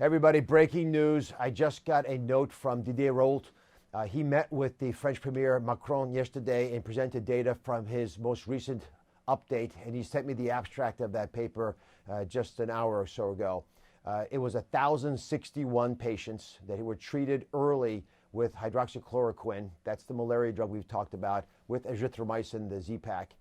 Hey everybody, breaking news. I just got a note from Didier Raoult. He met with the French Premier Macron yesterday and presented data from his most recent update, and he sent me the abstract of that paper just an hour or so ago. It was 1,061 patients that were treated early with hydroxychloroquine. That's the malaria drug we've talked about, with azithromycin, the Z-Pak.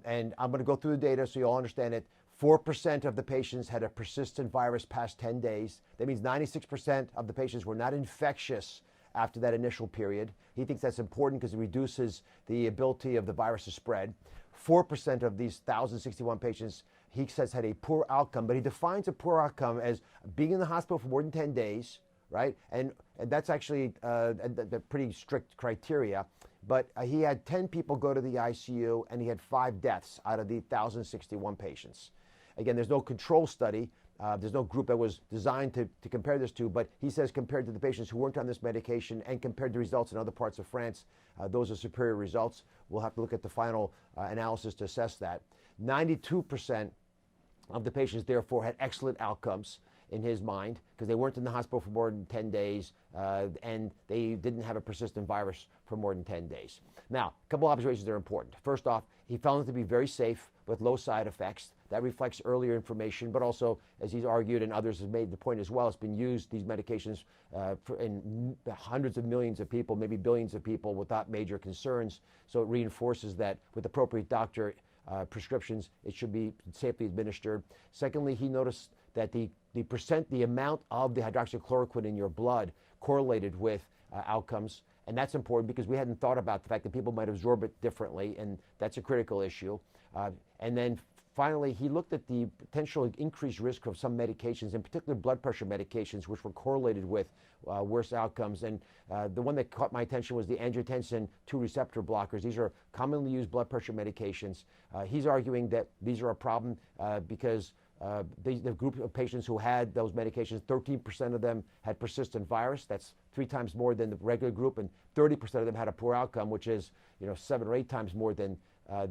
And I'm going to go through the data so you all understand it. 4% of the patients had a persistent virus past 10 days. That means 96% of the patients were not infectious after that initial period. He thinks that's important because it reduces the ability of the virus to spread. 4% of these 1,061 patients, he says, had a poor outcome, but he defines a poor outcome as being in the hospital for more than 10 days, right? And that's actually a pretty strict criteria. But he had 10 people go to the ICU, and he had 5 deaths out of the 1,061 patients. Again, there's no control study. There's no group that was designed to compare this to, but he says compared to the patients who weren't on this medication and compared to results in other parts of France, those are superior results. We'll have to look at the final analysis to assess that. 92% of the patients, therefore, had excellent outcomes in his mind because they weren't in the hospital for more than 10 days and they didn't have a persistent virus for more than 10 days. Now, a couple observations that are important. First off, he found it to be very safe with low side effects. That reflects earlier information, but also, as he's argued and others have made the point as well, it's been used, these medications, in hundreds of millions of people, maybe billions of people without major concerns. So it reinforces that with appropriate doctor prescriptions, it should be safely administered. Secondly, he noticed that the amount of the hydroxychloroquine in your blood correlated with outcomes. And that's important because we hadn't thought about the fact that people might absorb it differently, and that's a critical issue. And then finally, he looked at the potential increased risk of some medications, in particular blood pressure medications, which were correlated with worse outcomes. And the one that caught my attention was the angiotensin II receptor blockers. These are commonly used blood pressure medications. He's arguing that these are a problem because the group of patients who had those medications, 13% of them had persistent virus. That's 3 times more than the regular group, and 30% of them had a poor outcome, which is 7 or 8 times more than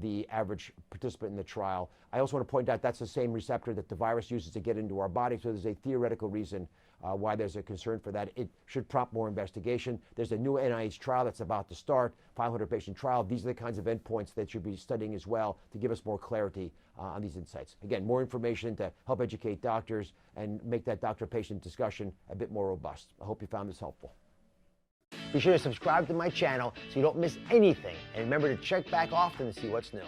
the average participant in the trial. I also want to point out that's the same receptor that the virus uses to get into our body, so there's a theoretical reason why there's a concern for that. It should prompt more investigation. There's a new NIH trial that's about to start, 500-patient trial. These are the kinds of endpoints that you'll be studying as well to give us more clarity on these insights. Again, more information to help educate doctors and make that doctor-patient discussion a bit more robust. I hope you found this helpful. Be sure to subscribe to my channel so you don't miss anything. And remember to check back often to see what's new.